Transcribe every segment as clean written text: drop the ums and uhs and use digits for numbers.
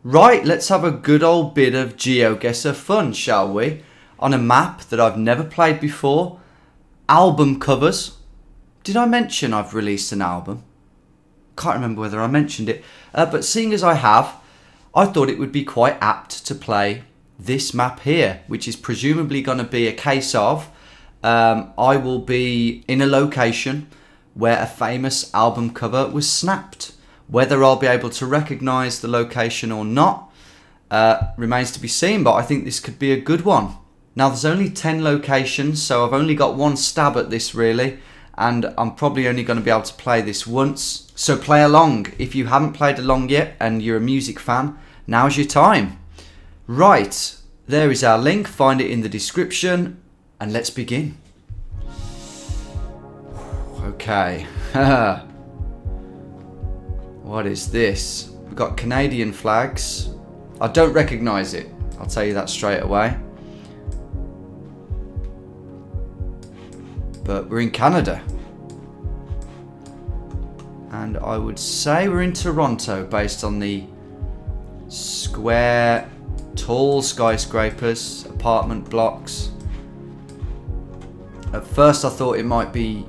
Right, let's have a good old bit of Geoguessr fun, shall we? On a map that I've never played before. Album covers. Did I mention I've released an album? Can't remember whether I mentioned it. But seeing as I have, I thought it would be quite apt to play this map here, which is presumably going to be a case of I will be in a location where a famous album cover was snapped. Whether I'll be able to recognise the location or not remains to be seen, but I think this could be a good one. Now there's only 10 locations, so I've only got one stab at this really, and I'm probably only going to be able to play this once. So play along. If you haven't played along yet and you're a music fan, now's your time. Right, there is our link, find it in the description, and let's begin. Okay. What is this? We've got Canadian flags. I don't recognise it. I'll tell you that straight away. But we're in Canada. And I would say we're in Toronto based on the square, tall skyscrapers, apartment blocks. At first I thought it might be,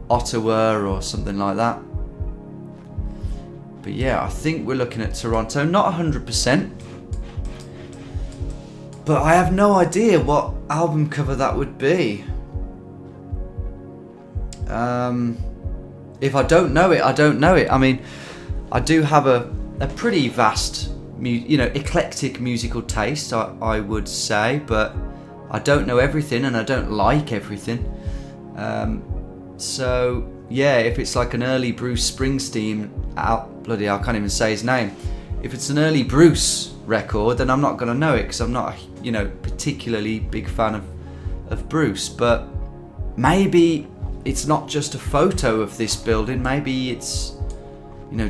Ottawa or something like that. But yeah, I think we're looking at Toronto, not 100%. But I have no idea what album cover that would be. If I don't know it, I don't know it. I mean, I do have a pretty vast, eclectic musical taste, I would say, but I don't know everything and I don't like everything. So yeah, if it's like an early Bruce Springsteen bloody hell, I can't even say his name. If it's an early Bruce record, then I'm not going to know it because I'm not particularly big fan of Bruce. But maybe it's not just a photo of this building. Maybe it's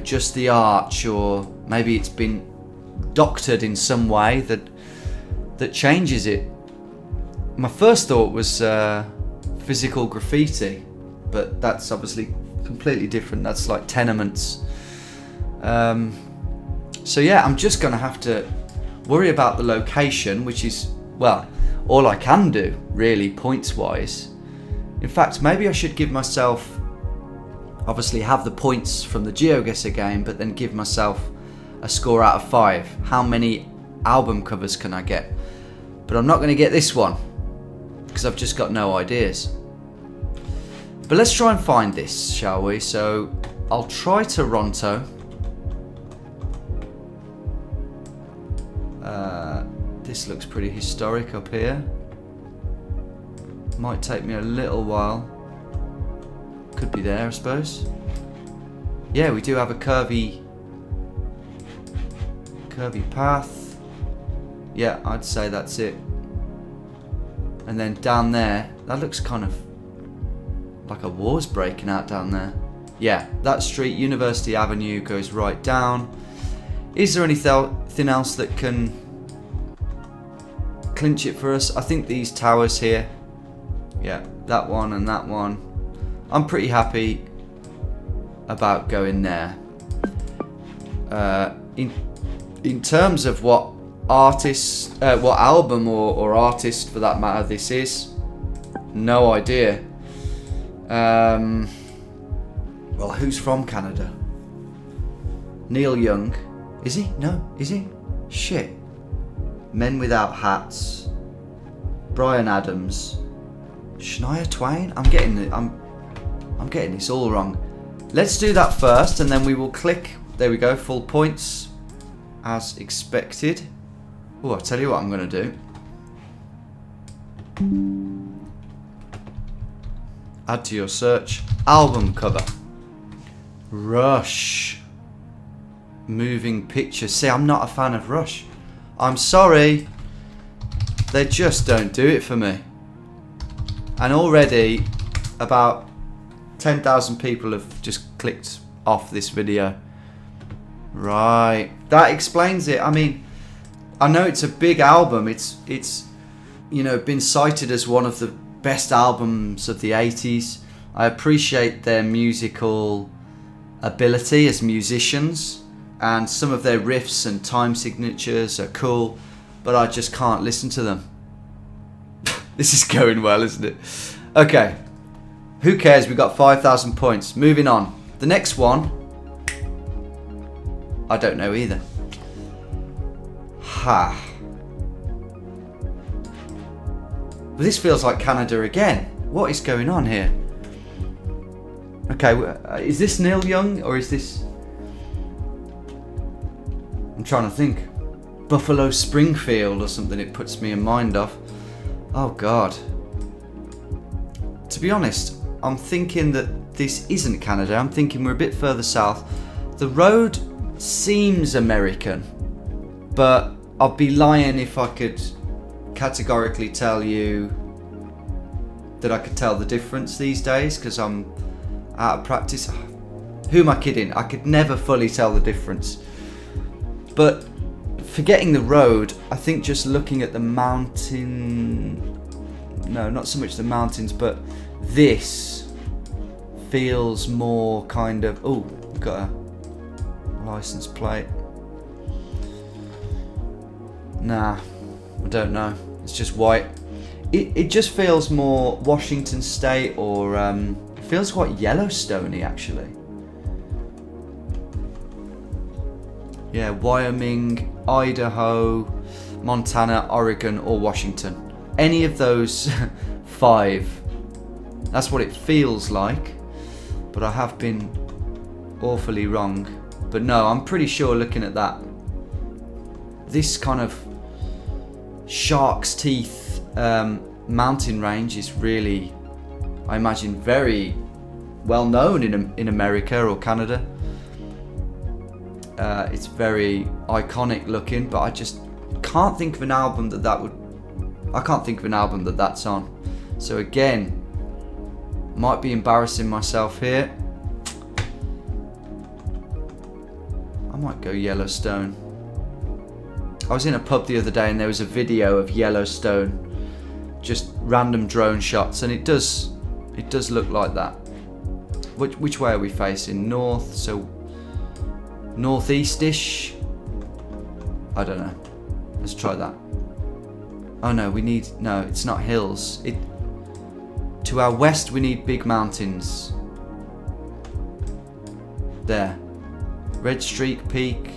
just the arch, or maybe it's been doctored in some way that changes it. My first thought was physical graffiti, but that's obviously completely different. That's like tenements. So yeah, I'm just going to have to worry about the location, which is, well, all I can do really points wise. In fact, maybe I should give myself, obviously have the points from the Geoguessr game, but then give myself a score out of 5. How many album covers can I get? But I'm not going to get this one because I've just got no ideas. But let's try and find this, shall we? So I'll try Toronto. This looks pretty historic up here. Might take me a little while. Could be there, I suppose. Yeah, we do have a curvy path. Yeah, I'd say that's it. And then down there, that looks kind of like a war's breaking out down there. Yeah, that street, University Avenue, goes right down. Is there anything else that can clinch it for us? I think these towers here. Yeah, that one and that one. I'm pretty happy about going there. In terms of what artist, what album or artist for that matter this is, no idea. Well, who's from Canada? Neil Young. Is he? No, is he? Shit. Men Without Hats. Bryan Adams. Shania Twain? I'm getting this all wrong. Let's do that first and then we will click. There we go, full points as expected. Oh, I'll tell you what I'm going to do. Add to your search. Album cover. Rush. Moving pictures. See, I'm not a fan of Rush. I'm sorry. They just don't do it for me. And already about 10,000 people have just clicked off this video. Right. That explains it. I mean, I know it's a big album. It's been cited as one of the best albums of the 80s. I appreciate their musical ability as musicians, and some of their riffs and time signatures are cool, but I just can't listen to them. This is going well, isn't it? Okay, who cares? We got 5,000 points. Moving on. The next one, I don't know either. Ha. But this feels like Canada again. What is going on here? Okay, is this Neil Young or is this... I'm trying to think. Buffalo Springfield or something it puts me in mind of. Oh God. To be honest, I'm thinking that this isn't Canada. I'm thinking we're a bit further south. The road seems American, but I'd be lying if I could categorically tell you that I could tell the difference these days, because I'm out of practice. Who am I kidding? I could never fully tell the difference. But forgetting the road, I think just looking at the mountain... No, not so much the mountains, but this feels more kind of... Oh, we've got a license plate. Nah, I don't know. It's just white. It just feels more Washington State, or it feels quite Yellowstone-y actually. Yeah, Wyoming, Idaho, Montana, Oregon, or Washington. Any of those 5. That's what it feels like, but I have been awfully wrong. But no, I'm pretty sure looking at that, this kind of shark's teeth mountain range is really, I imagine, very well known in America or Canada. It's very iconic looking, but I just can't think of an album I can't think of an album that's on. So again, might be embarrassing myself here. I might go Yellowstone. I was in a pub the other day and there was a video of Yellowstone, just random drone shots, and it does look like that. Which way are we facing? North, so northeast-ish? I don't know. Let's try that. Oh no, no, it's not hills. To our west we need big mountains. There. Red Streak Peak.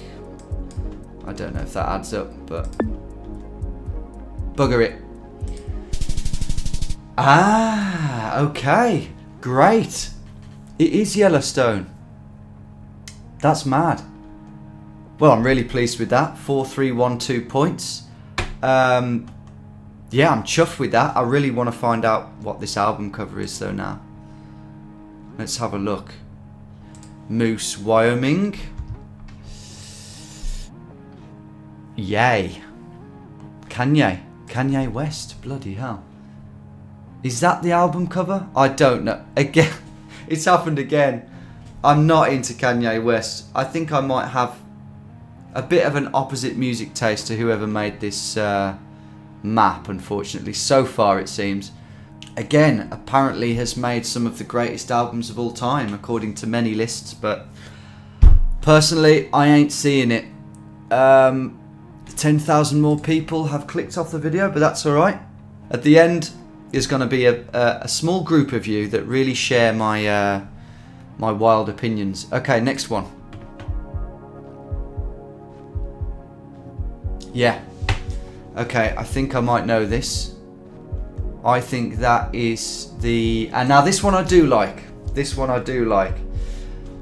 I don't know if that adds up, but bugger it. Ah, okay. Great. It is Yellowstone. That's mad. Well, I'm really pleased with that. 4,312 points. Yeah, I'm chuffed with that. I really want to find out what this album cover is though now. Let's have a look. Moose, Wyoming. Yay. Kanye West. Bloody hell. Is that the album cover? I don't know. Again, it's happened again. I'm not into Kanye West. I think I might have a bit of an opposite music taste to whoever made this map, unfortunately. So far, it seems. Again, apparently has made some of the greatest albums of all time, according to many lists, but personally, I ain't seeing it. 10,000 more people have clicked off the video, but that's alright. At the end is going to be a small group of you that really share my my wild opinions. Okay, next one. Yeah. Okay, I think I might know this. I think that is the... And now this one I do like. This one I do like.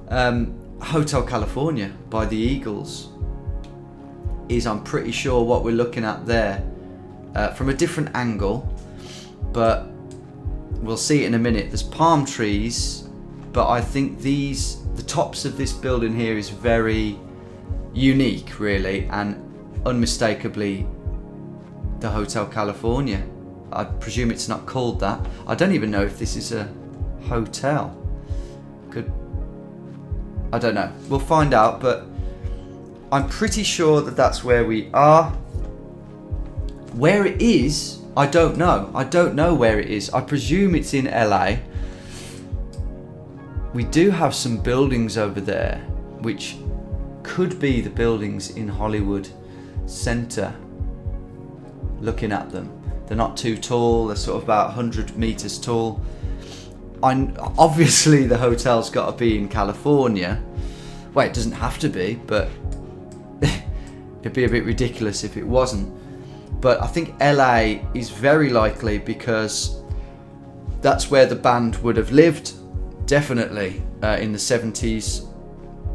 Hotel California by the Eagles is, I'm pretty sure, what we're looking at there. From a different angle, but we'll see it in a minute. There's palm trees, but I think the tops of this building here is very unique, really, and unmistakably the Hotel California. I presume it's not called that. I don't even know if this is a hotel. I don't know. We'll find out, but I'm pretty sure that that's where we are. Where it is, I don't know. I don't know where it is. I presume it's in LA. We do have some buildings over there which could be the buildings in Hollywood Center. Looking at them, they're not too tall. They're sort of about 100 meters tall. Obviously the hotel's got to be in California. Well, it doesn't have to be, but it'd be a bit ridiculous if it wasn't. But I think LA is very likely because that's where the band would have lived, definitely, in the 70s.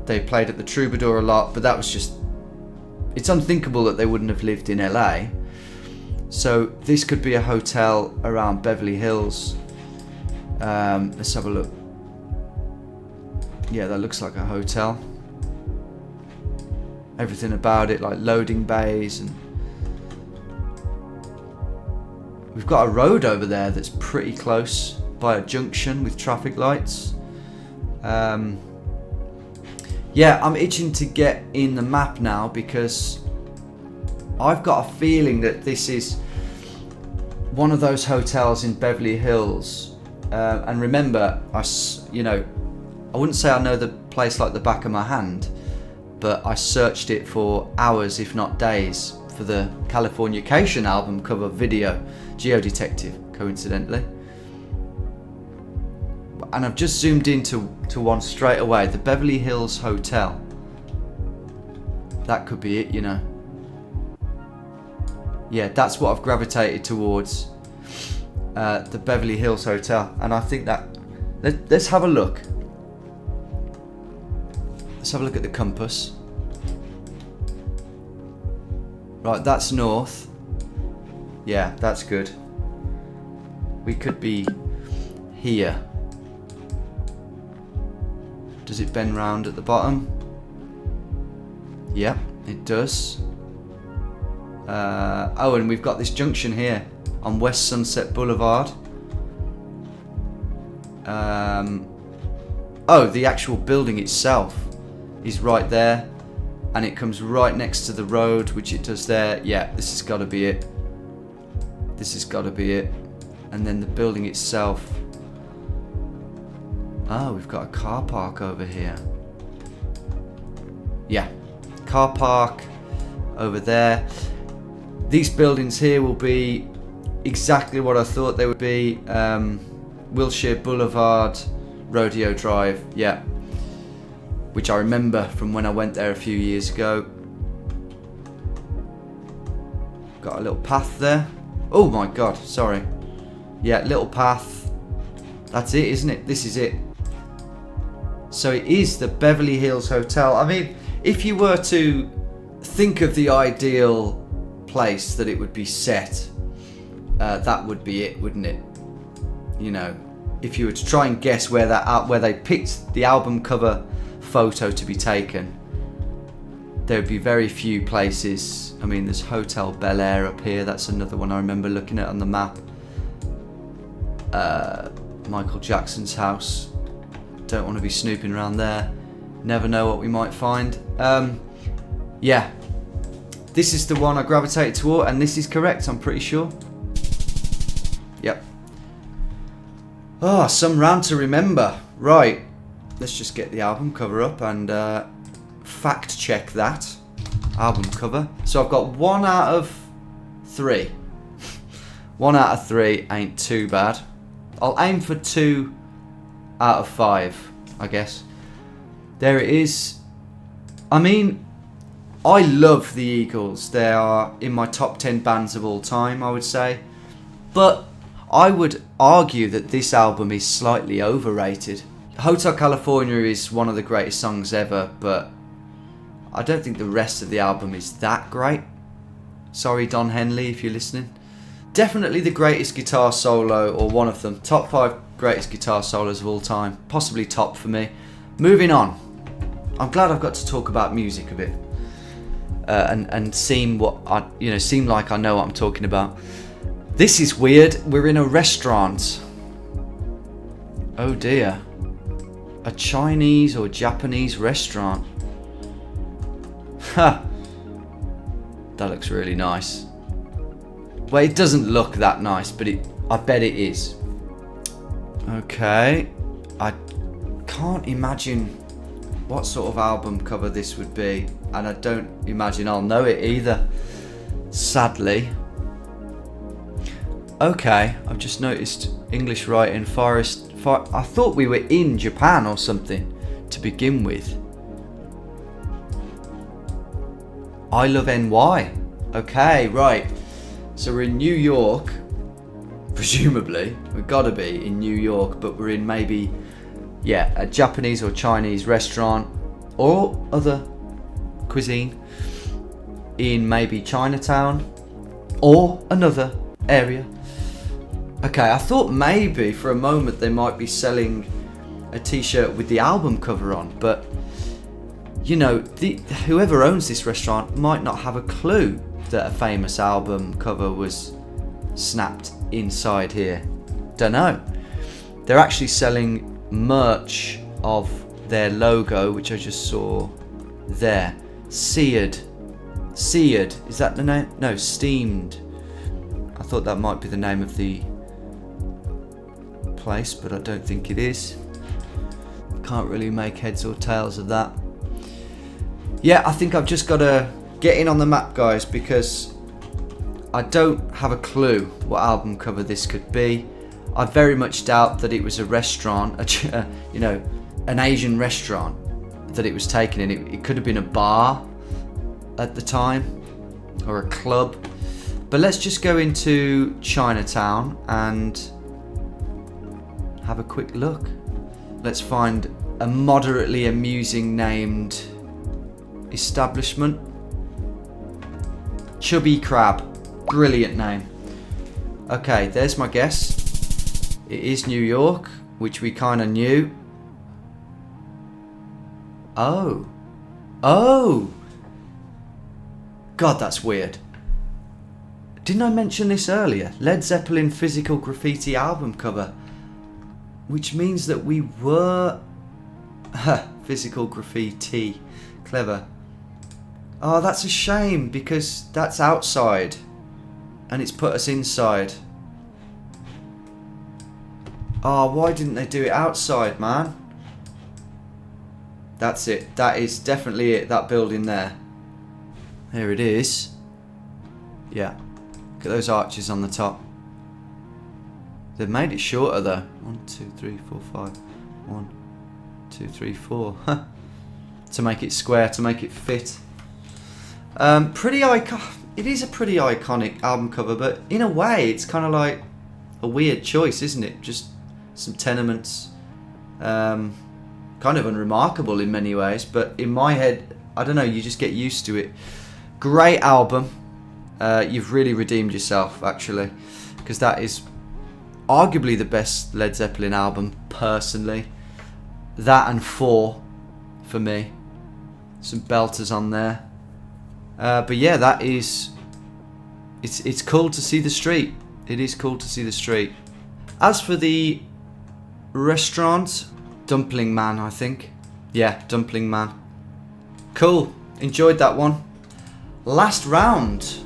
They played at the Troubadour a lot, but that was just... It's unthinkable that they wouldn't have lived in LA. So this could be a hotel around Beverly Hills. Let's have a look. Yeah, that looks like a hotel. Everything about it, like loading bays, and we've got a road over there that's pretty close by a junction with traffic lights. Yeah, I'm itching to get in the map now because I've got a feeling that this is one of those hotels in Beverly Hills. And remember, I wouldn't say I know the place like the back of my hand, but I searched it for hours, if not days, for the Californication album cover video, Geodetective, coincidentally. And I've just zoomed into one straight away, the Beverly Hills Hotel. That could be it, you know. Yeah, that's what I've gravitated towards, the Beverly Hills Hotel. And I think that, let's have a look. Let's have a look at the compass. Right, that's north. Yeah, that's good. We could be here. Does it bend round at the bottom? Yep, it does. Oh, and we've got this junction here on West Sunset Boulevard. Oh, the actual building itself is right there, and it comes right next to the road, which it does there. Yeah, this has got to be it. This has got to be it. And then the building itself. Oh, we've got a car park over here. Yeah, car park over there. These buildings here will be exactly what I thought they would be. Wilshire Boulevard, Rodeo Drive, yeah. Which I remember from when I went there a few years ago. Got a little path there. Oh my god, sorry. Yeah, little path. That's it, isn't it? This is it. So it is the Beverly Hills Hotel. I mean, if you were to think of the ideal place that it would be set, that would be it, wouldn't it? You know, if you were to try and guess where they picked the album cover photo to be taken, there would be very few places. I mean, there's Hotel Bel Air up here. That's another one I remember looking at on the map. Michael Jackson's house. Don't want to be snooping around there. Never know what we might find. Yeah, this is the one I gravitated toward, and this is correct, I'm pretty sure. Yep. Oh, some round to remember. Right, let's just get the album cover up and fact check that album cover. So I've got 1 out of 3. 1 out of 3 ain't too bad. I'll aim for 2 out of 5, I guess. There it is. I mean, I love the Eagles. They are in my top 10 bands of all time, I would say. But I would argue that this album is slightly overrated. Hotel California is one of the greatest songs ever, but I don't think the rest of the album is that great. Sorry, Don Henley, if you're listening. Definitely the greatest guitar solo, or one of them. Top 5 greatest guitar solos of all time. Possibly top for me. Moving on. I'm glad I've got to talk about music a bit. And seem like I know what I'm talking about. This is weird. We're in a restaurant. Oh dear. A Chinese or Japanese restaurant. Ha! That looks really nice. Well, it doesn't look that nice, but I bet it is. Okay. I can't imagine what sort of album cover this would be, and I don't imagine I'll know it either, sadly. Okay, I've just noticed English writing, I thought we were in Japan or something to begin with. I love NY. Okay, right. So we're in New York, presumably. We've got to be in New York, but we're in maybe, yeah, a Japanese or Chinese restaurant or other cuisine in maybe Chinatown or another area. Okay, I thought maybe for a moment they might be selling a t-shirt with the album cover on, but you know, whoever owns this restaurant might not have a clue that a famous album cover was snapped inside here. Don't know. They're actually selling merch of their logo, which I just saw there. Seared, is that the name? No, steamed. I thought that might be the name of the place, but I don't think it is. Can't really make heads or tails of that. Yeah, I think I've just got to get in on the map, guys, because I don't have a clue what album cover this could be. I very much doubt that it was a restaurant, you know, an Asian restaurant that it was taken in. It could have been a bar at the time or a club. But let's just go into Chinatown and have a quick look. Let's find a moderately amusing named establishment. Chubby Crab. Brilliant name. Okay, there's my guess. It is New York, which we kind of knew. Oh. God, that's weird. Didn't I mention this earlier? Led Zeppelin physical graffiti album cover. Which means that we were... physical graffiti. Clever. Oh, that's a shame, because that's outside. And it's put us inside. Oh, why didn't they do it outside, man? That's it. That is definitely it, that building there. Here it is. Yeah. Look at those arches on the top. They've made it shorter though. 1, 2, 3, 4, 5. 1, 2, 3, 4. To make it square, to make it fit. It is a pretty iconic album cover, but in a way it's kind of like a weird choice, isn't it? Just some tenements. Kind of unremarkable in many ways, but in my head, I don't know, you just get used to it. Great album. You've really redeemed yourself, actually, because that is arguably the best Led Zeppelin album, personally. That and 4 for me. Some belters on there. But yeah, that is... It's cool to see the street. It is cool to see the street. As for the restaurant, Dumpling Man, I think. Yeah, Dumpling Man. Cool. Enjoyed that one. Last round.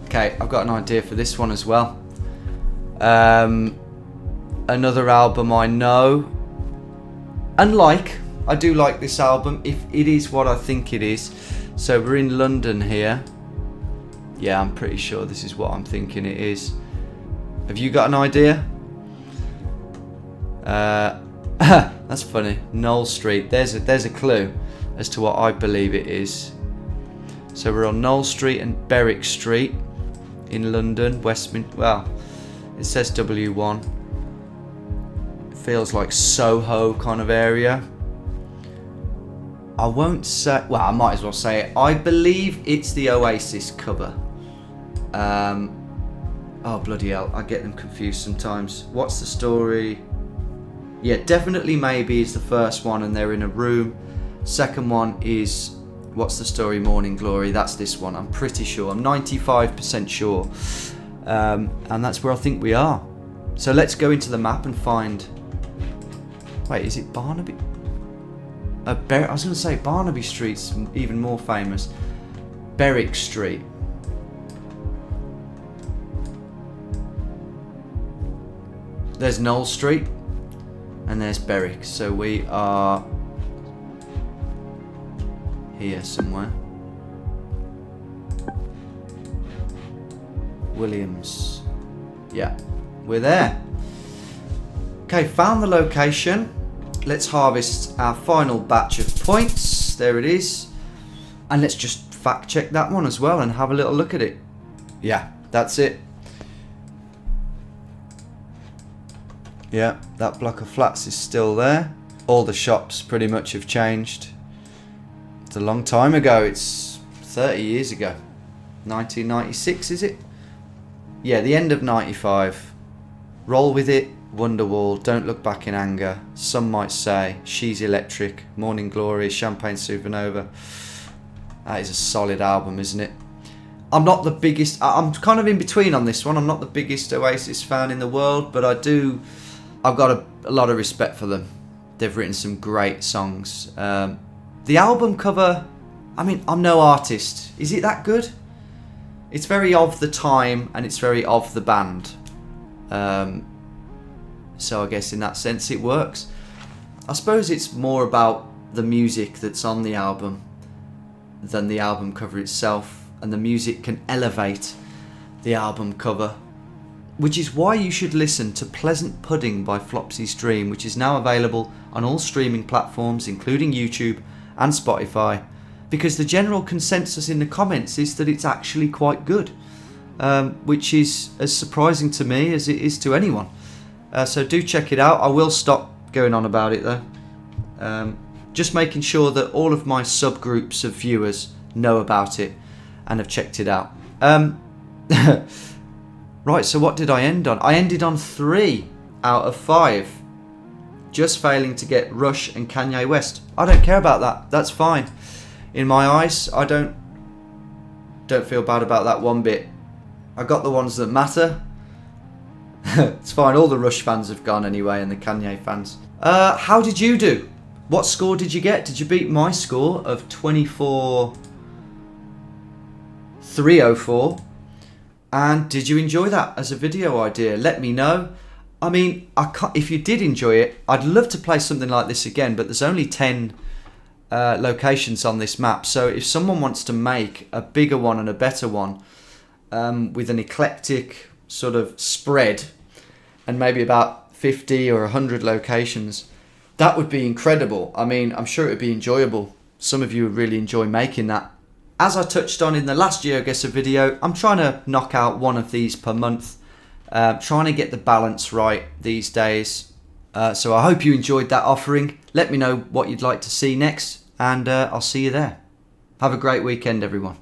Okay, I've got an idea for this one as well. Another album I know and like. I do like this album, if it is what I think it is. So we're in London here. Yeah, I'm pretty sure this is what I'm thinking it is. Have you got an idea? That's funny. Knoll Street. There's a clue as to what I believe it is. So we're on Knoll Street and Berwick Street in London, Westminster. Well, it says W1. It feels like Soho kind of area. I won't say... Well, I might as well say it. I believe it's the Oasis cover. Oh, bloody hell. I get them confused sometimes. What's the story? Yeah, Definitely Maybe is the first one, and they're in a room. Second one is What's the Story, Morning Glory. That's this one, I'm pretty sure. I'm 95% sure. And that's where I think we are. So let's go into the map and find... Wait, is it Barnaby? I was going to say Barnaby Street's even more famous. Berwick Street. There's Knoll Street. And there's Berwick. So we are here somewhere. Williams. Yeah, we're there. Okay, found the location. Let's harvest our final batch of points. There it is. And let's just fact check that one as well and have a little look at it. Yeah, that's it. Yeah, that block of flats is still there. All the shops pretty much have changed. It's a long time ago. It's 30 years ago. 1996, is it? Yeah, the end of 95. Roll with it, Wonderwall, Don't Look Back in Anger, Some Might Say, She's Electric, Morning Glory, Champagne Supernova. That is a solid album, isn't it? I'm not the biggest, I'm kind of in between on this one. I'm not the biggest Oasis fan in the world, but I've got a lot of respect for them. They've written some great songs. The album cover, I mean, I'm no artist. Is it that good? It's very of the time and it's very of the band. So I guess in that sense it works. I suppose it's more about the music that's on the album than the album cover itself, and the music can elevate the album cover, which is why you should listen to Pleasant Pudding by Flopsy's Dream, which is now available on all streaming platforms including YouTube and Spotify, because the general consensus in the comments is that it's actually quite good, which is as surprising to me as it is to anyone. So do check it out. I will stop going on about it though. Just making sure that all of my subgroups of viewers know about it and have checked it out. Right, so what did I end on? I ended on 3 out of 5. Just failing to get Rush and Kanye West. I don't care about that. That's fine. In my eyes, I don't feel bad about that one bit. I got the ones that matter. It's fine. All the Rush fans have gone anyway, and the Kanye fans. How did you do? What score did you get? Did you beat my score of 24,304? And did you enjoy that as a video idea? Let me know. I mean, if you did enjoy it, I'd love to play something like this again, but there's only 10 locations on this map. So if someone wants to make a bigger one and a better one with an eclectic sort of spread and maybe about 50 or 100 locations, that would be incredible. I mean, I'm sure it would be enjoyable. Some of you would really enjoy making that. As I touched on in the last Geoguessr video, I'm trying to knock out one of these per month. Trying to get the balance right these days. So I hope you enjoyed that offering. Let me know what you'd like to see next, and I'll see you there. Have a great weekend, everyone.